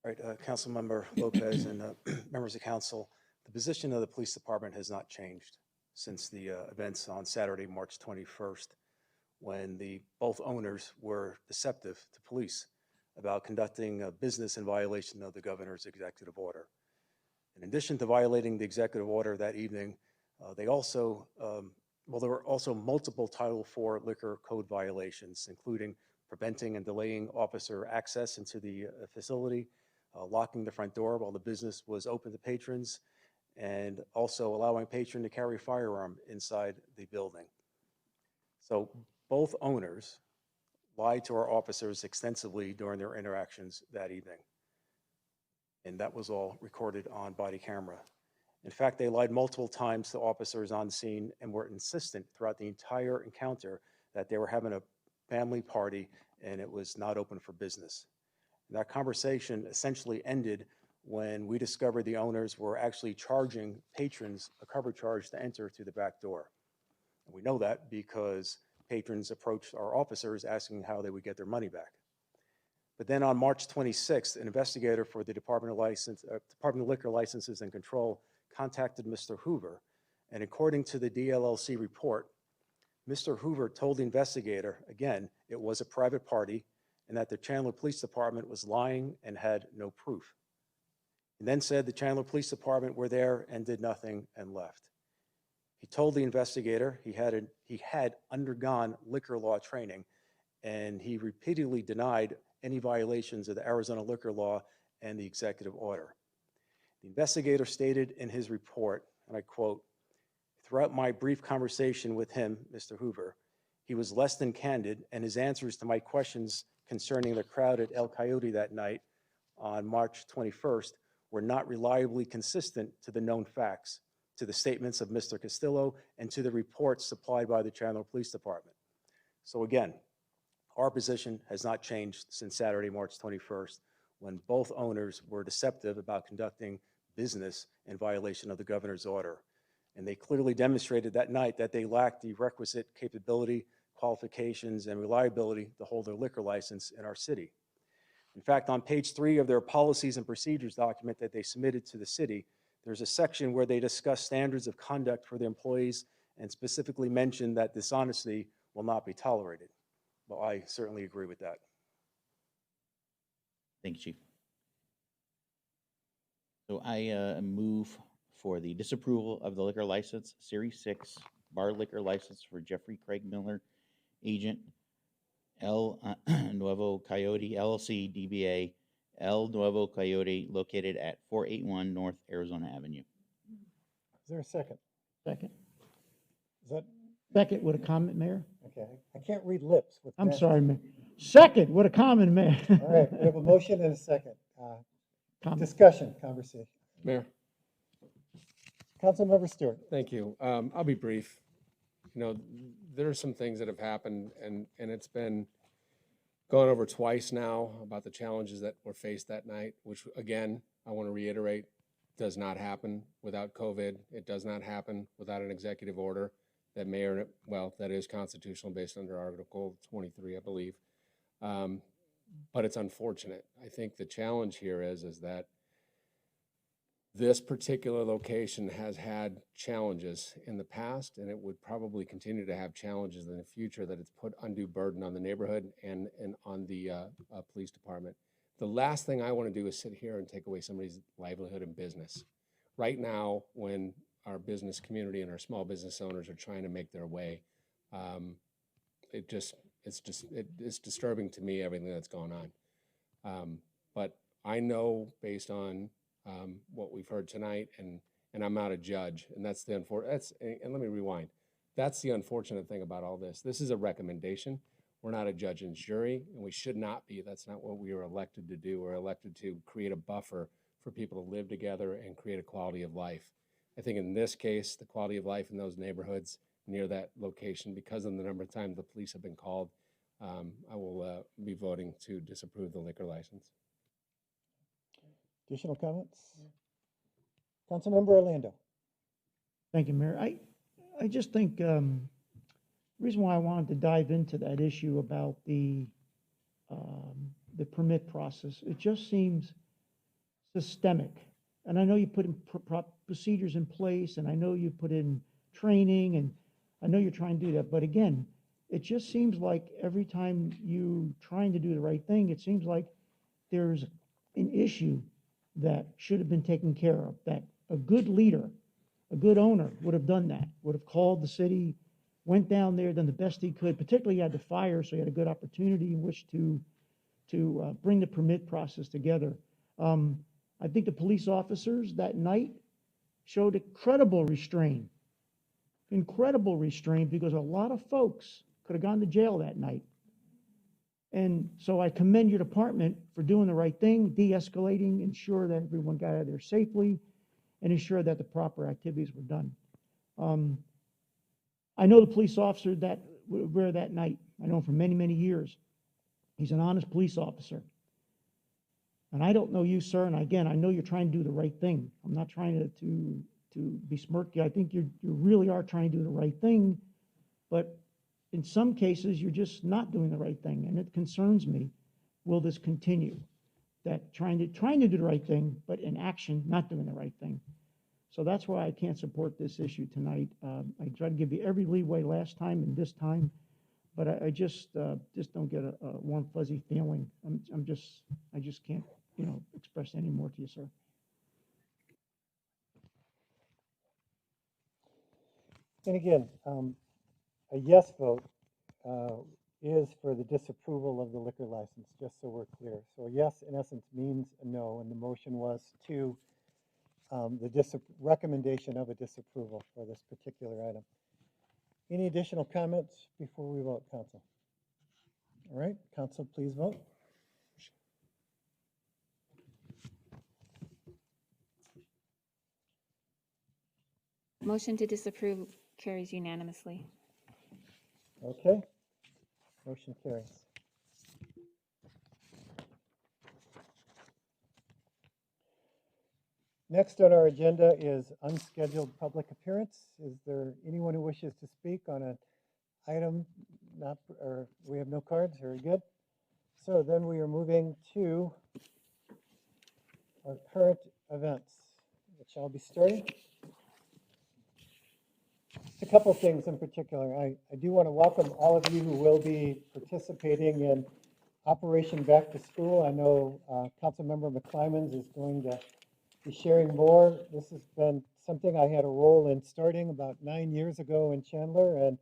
All right, Councilmember Lopez and members of council, the position of the police department has not changed since the events on Saturday, March 21st, when both owners were deceptive to police about conducting a business in violation of the governor's executive order. In addition to violating the executive order that evening, They also, well, there were also multiple Title IV liquor code violations, including preventing and delaying officer access into the facility, locking the front door while the business was open to patrons, and also allowing a patron to carry a firearm inside the building. So both owners lied to our officers extensively during their interactions that evening. And that was all recorded on body camera. In fact, they lied multiple times to officers on scene and were insistent throughout the entire encounter that they were having a family party and it was not open for business. And that conversation essentially ended when we discovered the owners were actually charging patrons a cover charge to enter through the back door. And we know that because patrons approached our officers asking how they would get their money back. But then on March 26th, an investigator for the Department of Liquor Licenses and Control contacted Mr. Hoover, and according to the DLLC report, Mr. Hoover told the investigator, again, it was a private party and that the Chandler Police Department was lying and had no proof. He then said the Chandler Police Department were there and did nothing and left. He told the investigator he had undergone liquor law training, and he repeatedly denied any violations of the Arizona liquor law and the executive order. The investigator stated in his report, and I quote, "Throughout my brief conversation with him, Mr. Hoover, he was less than candid, and his answers to my questions concerning the crowd at El Coyote that night on March 21st were not reliably consistent to the known facts, to the statements of Mr. Castillo, and to the reports supplied by the Chandler Police Department." So again, our position has not changed since Saturday, March 21st, when both owners were deceptive about conducting business in violation of the governor's order. And they clearly demonstrated that night that they lacked the requisite capability, qualifications, and reliability to hold their liquor license in our city. In fact, on page 3 of their policies and procedures document that they submitted to the city, there's a section where they discuss standards of conduct for their employees and specifically mention that dishonesty will not be tolerated. Well, I certainly agree with that. Thank you, Chief. So I move for the disapproval of the liquor license, Series 6, bar liquor license for Jeffrey Craig Miller, agent, El Nuevo Coyote LLC, DBA, El Nuevo Coyote, located at 481 North Arizona Avenue. Is there a second? Second. Is that, Second with a comment, Mayor? okay, I can't read lips. With I'm that. sorry, Mayor. Second with a comment, Mayor. All right, we have a motion and a second. Comment. Discussion, conversation. Mayor, Councilmember Stewart. thank you. I'll be brief. You know, there are some things that have happened, and it's been gone over twice now about the challenges that were faced that night, which, again, I want to reiterate, does not happen without COVID. It does not happen without an executive order that may or, well, that is constitutional based under Article 23, I believe. But it's unfortunate. I think the challenge here is that this particular location has had challenges in the past, and it would probably continue to have challenges in the future, that it's put undue burden on the neighborhood and on the police department. The last thing I want to do is sit here and take away somebody's livelihood and business. Right now, when our business community and our small business owners are trying to make their way, it's disturbing to me, everything that's going on. But I know based on what we've heard tonight, and I'm not a judge, and that's the and let me rewind. That's the unfortunate thing about all this. This is a recommendation. We're not a judge and jury, and we should not be. That's not what we were elected to do. We're elected to create a buffer for people to live together and create a quality of life. I think in this case, the quality of life in those neighborhoods near that location, because of the number of times the police have been called, I will be voting to disapprove the liquor license. Additional comments? Councilmember Orlando. Thank you, Mayor. I just think the reason why I wanted to dive into that issue about the permit process, it just seems systemic. And I know you put in procedures in place, and I know you put in training, and I know you're trying to do that. But again, it just seems like every time you trying to do the right thing, it seems like there's an issue that should have been taken care of, that a good leader A good owner would have done that, would have called the city, went down there, done the best he could, particularly he had the fire, so he had a good opportunity in which to bring the permit process together. I think the police officers that night showed incredible restraint because a lot of folks could have gone to jail that night. And so I commend your department for doing the right thing, de-escalating, ensure that everyone got out of there safely, and ensure that the proper activities were done. I know the police officer that were that night. I know him for many, many years. He's an honest police officer. And I don't know you, sir, and again, I know you're trying to do the right thing. I'm not trying to besmirk you. I think you really are trying to do the right thing, but in some cases, you're just not doing the right thing, and it concerns me. Will this continue? That trying to do the right thing, but in action, not doing the right thing. So that's why I can't support this issue tonight. I tried to give you every leeway last time and this time, but I just don't get a warm, fuzzy feeling. I just can't, express any more to you, sir. And again, a yes vote is for the disapproval of the liquor license, just so we're clear. So a yes, in essence, means a no, and the motion was to the recommendation of a disapproval for this particular item. Any additional comments before we vote, council? All right, council, please vote. Motion to disapprove carries unanimously. Okay, motion carries. Next on our agenda is unscheduled public appearance. Is there anyone who wishes to speak on an item not, or we have no cards? Very good. So then we are moving to our current events, which I'll be starting. Just a couple things in particular. I do want to welcome all of you who will be participating in Operation Back to School. I know Councilmember McClymans is going to be sharing more. This has been something I had a role in starting about 9 years ago in Chandler, and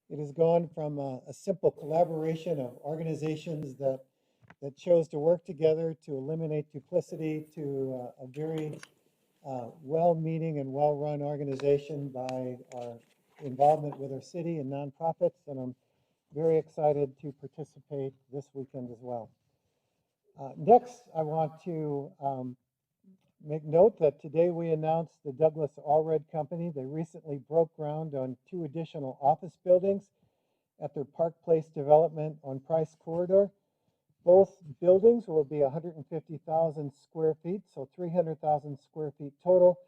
it has gone from a simple collaboration of organizations that chose to work together to eliminate duplicity to a very well-meaning and well-run organization by our involvement with our city and nonprofits, and I'm very excited to participate this weekend as well. Next, I want to make note that today we announced the Douglas Allred Company. They recently broke ground on 2 additional office buildings at their Park Place development on Price Corridor. Both buildings will be 150,000 square feet, so 300,000 square feet total,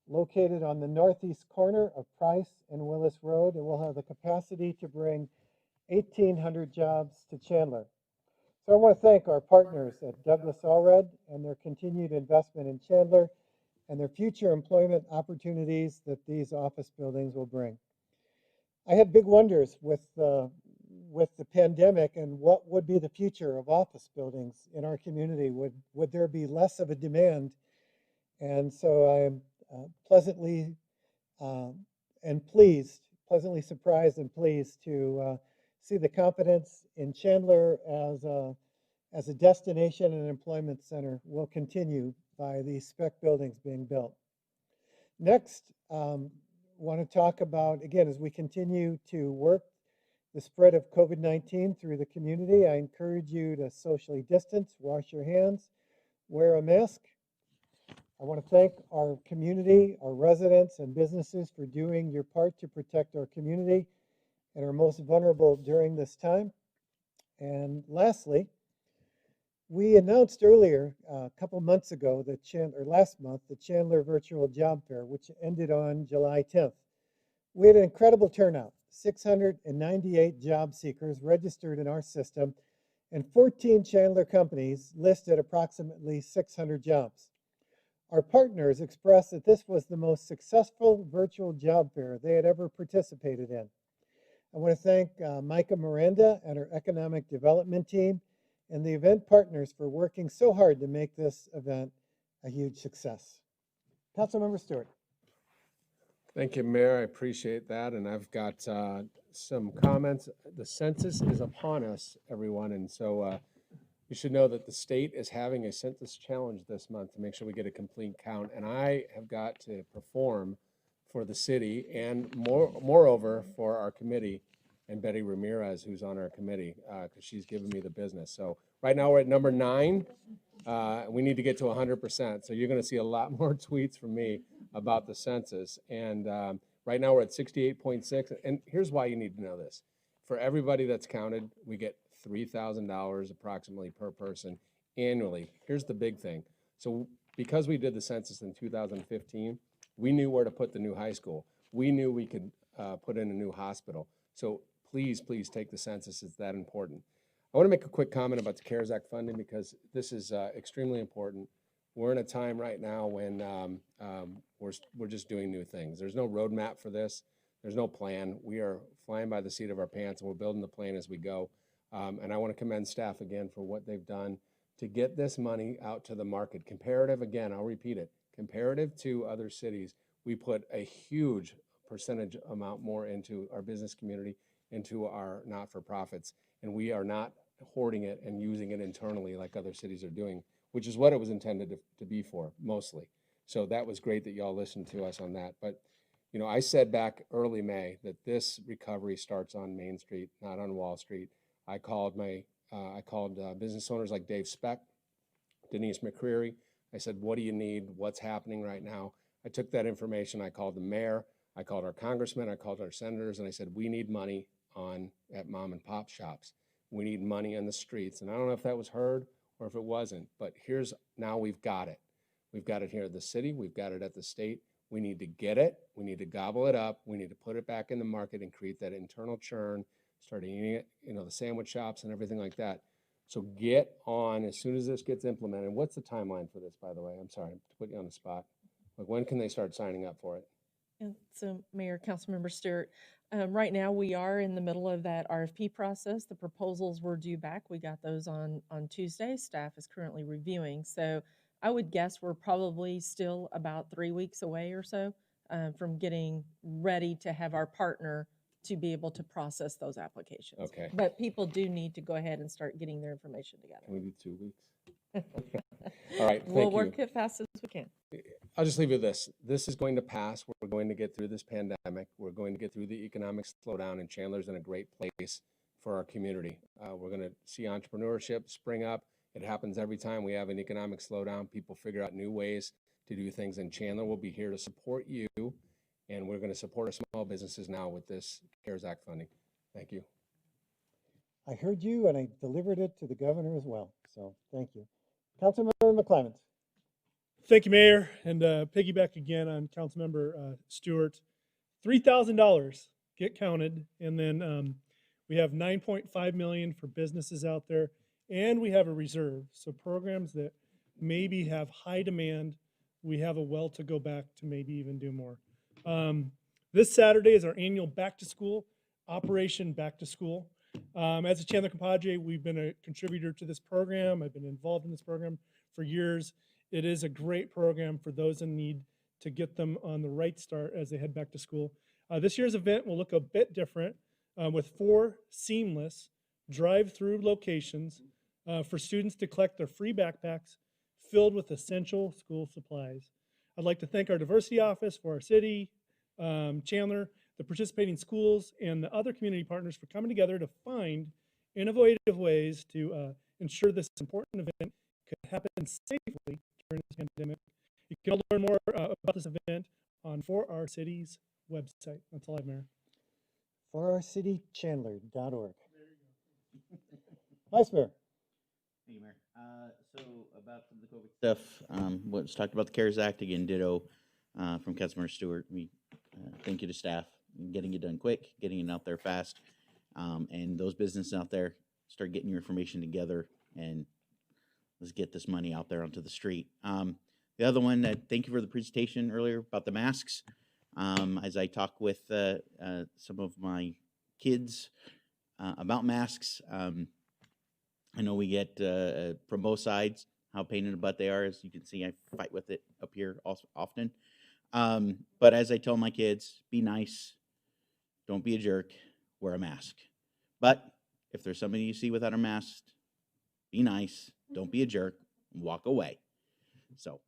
located on the northeast corner of Price and Willis Road, and will have the capacity to bring 1,800 jobs to Chandler. So I want to thank our partners at Douglas Allred and their continued investment in Chandler and their future employment opportunities that these office buildings will bring. I had big wonders with the pandemic and what would be the future of office buildings in our community. Would there be less of a demand? And so I'm pleasantly surprised and pleased to see the confidence in Chandler as a destination and employment center will continue by these spec buildings being built. Next, want to talk about, again, as we continue to work the spread of COVID-19 through the community, I encourage you to socially distance, wash your hands, wear a mask. I want to thank our community, our residents and businesses for doing your part to protect our community and our most vulnerable during this time. And lastly, we announced earlier, a couple months ago, last month, the Chandler Virtual Job Fair, which ended on July 10th. We had an incredible turnout, 698 job seekers registered in our system, and 14 Chandler companies listed approximately 600 jobs. Our partners expressed that this was the most successful virtual job fair they had ever participated in. I want to thank Micah Miranda and her economic development team and the event partners for working so hard to make this event a huge success. Councilmember Stewart. Thank you, Mayor. I appreciate that. And I've got some comments. The census is upon us, everyone. And so you should know that the state is having a census challenge this month to make sure we get a complete count. And I have got to perform for the city and moreover for our committee and Betty Ramirez, who's on our committee, because she's given me the business. So right now we're at number 9. We need to get to 100%. So you're going to see a lot more tweets from me about the census. And right now we're at 68.6. And here's why you need to know this. For everybody that's counted, we get $3,000 approximately per person annually. Here's the big thing. So because we did the census in 2015, we knew where to put the new high school. We knew we could put in a new hospital. So please, please take the census. It's that important. I want to make a quick comment about the CARES Act funding because this is extremely important. We're in a time right now when we're just doing new things. There's no roadmap for this. There's no plan. We are flying by the seat of our pants, and we're building the plan as we go. And I want to commend staff again for what they've done to get this money out to the market. Comparative, again, I'll repeat it, comparative to other cities, we put a huge percentage amount more into our business community, into our not-for-profits, and we are not hoarding it and using it internally like other cities are doing, which is what it was intended to be for, mostly. So that was great that y'all listened to us on that. But, you know, I said back early May that this recovery starts on Main Street, not on Wall Street. I called business owners like Dave Speck, Denise McCreary. I said, what do you need? What's happening right now? I took that information. I called the mayor. I called our congressmen. I called our senators. And I said, we need money at mom and pop shops. We need money on the streets. And I don't know if that was heard or if it wasn't, but now we've got it. We've got it here at the city. We've got it at the state. We need to get it. We need to gobble it up. We need to put it back in the market and create that internal churn, start eating it, the sandwich shops and everything like that. So get on as soon as this gets implemented. What's the timeline for this, by the way? I'm sorry to put you on the spot. Like, when can they start signing up for it? Yeah, so Mayor, Councilmember Stewart, right now we are in the middle of that RFP process. The proposals were due back. We got those on Tuesday. Staff is currently reviewing. So I would guess we're probably still about 3 weeks away or so from getting ready to have our partner to be able to process those applications. Okay. But people do need to go ahead and start getting their information together. Can we do 2 weeks? All right, thank We'll you. work as fast as we can. I'll just leave you with this. This is going to pass. We're going to get through this pandemic. We're going to get through the economic slowdown, and Chandler's in a great place for our community. We're going to see entrepreneurship spring up. It happens every time we have an economic slowdown. People figure out new ways to do things, and Chandler will be here to support you, and we're going to support our small businesses now with this CARES Act funding. Thank you. I heard you, and I delivered it to the governor as well, so thank you. Councilmember McClement. Thank you, Mayor, and piggyback again on Councilmember Stewart. $3,000 get counted, and then we have $9.5 million for businesses out there, and we have a reserve. So programs that maybe have high demand, we have a well to go back to maybe even do more. This Saturday is our annual Back to School, Operation Back to School. As a Chandler compadre, we've been a contributor to this program. I've been involved in this program for years. It is a great program for those in need to get them on the right start as they head back to school. This year's event will look a bit different with 4 seamless drive-through locations for students to collect their free backpacks filled with essential school supplies. I'd like to thank our diversity office for our city, Chandler, the participating schools, and the other community partners for coming together to find innovative ways to ensure this important event could happen safely during this pandemic. You can all learn more about this event on For Our City's website. That's all I have, Mayor. ForOurCityChandler.org. Vice Mayor. Thank you, Mayor. So about some of the COVID stuff, what's talked about the CARES Act, again, ditto from Councilmember Stewart. We thank you to staff, getting it done quick, getting it out there fast, and those businesses out there, start getting your information together, and let's get this money out there onto the street. The other one, thank you for the presentation earlier about the masks. As I talk with some of my kids about masks, I know we get from both sides how pain in the butt they are. As you can see, I fight with it up here often. But as I tell my kids, be nice, don't be a jerk, wear a mask. But if there's somebody you see without a mask, be nice, don't be a jerk, walk away. So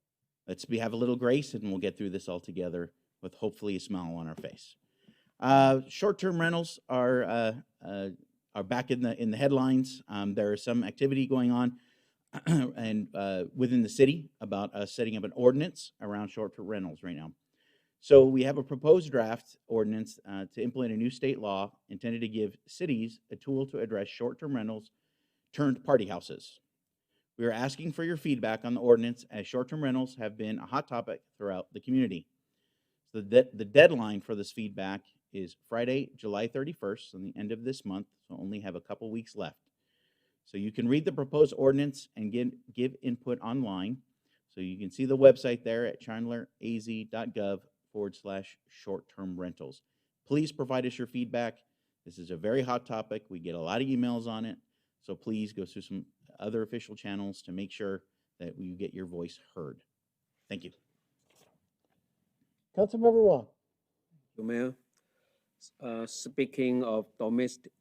have a little grace, and we'll get through this all together with hopefully a smile on our face. Short-term rentals are back in the headlines. There is some activity going on and within the city about setting up an ordinance around short-term rentals right now. So we have a proposed draft ordinance to implement a new state law intended to give cities a tool to address short-term rentals turned party houses. We are asking for your feedback on the ordinance, as short-term rentals have been a hot topic throughout the community. So the deadline for this feedback is Friday, July 31st, on the end of this month, so only have a couple weeks left. So you can read the proposed ordinance and give input online. So you can see the website there at chandleraz.gov/short-term rentals. Please provide us your feedback. This is a very hot topic. We get a lot of emails on it. So please go through some other official channels to make sure that you get your voice heard. Thank you. Councilmember Wong. Mayor, speaking of domestic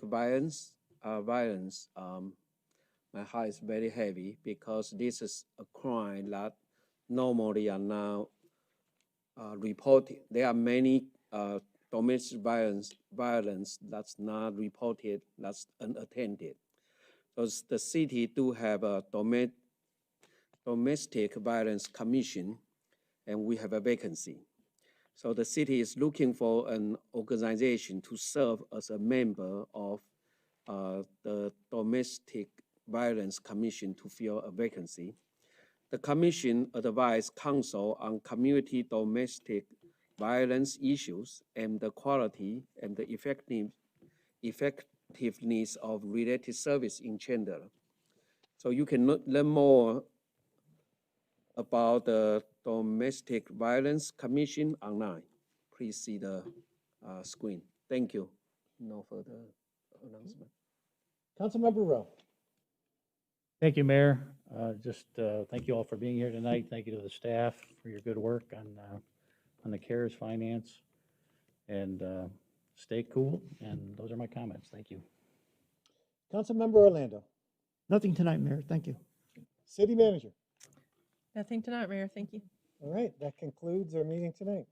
violence, my heart is very heavy because this is a crime that normally are now reported. There are many domestic violence that's not reported, that's unattended. So the city do have a domestic violence commission, and we have a vacancy. So the city is looking for an organization to serve as a member of the Domestic Violence Commission to fill a vacancy. The commission advises council on community domestic violence issues and the quality and the effectiveness of related service in Chandler. So you can learn more about the Domestic Violence Commission online. Please see the screen. Thank you. No further announcement. Councilmember Rowe. Thank you, Mayor. Thank you all for being here tonight. Thank you to the staff for your good work on the CARES finance. And stay cool. And those are my comments. Thank you. Councilmember Orlando. Nothing tonight, Mayor. Thank you. City Manager. Nothing tonight, Mayor. Thank you. All right, that concludes our meeting tonight.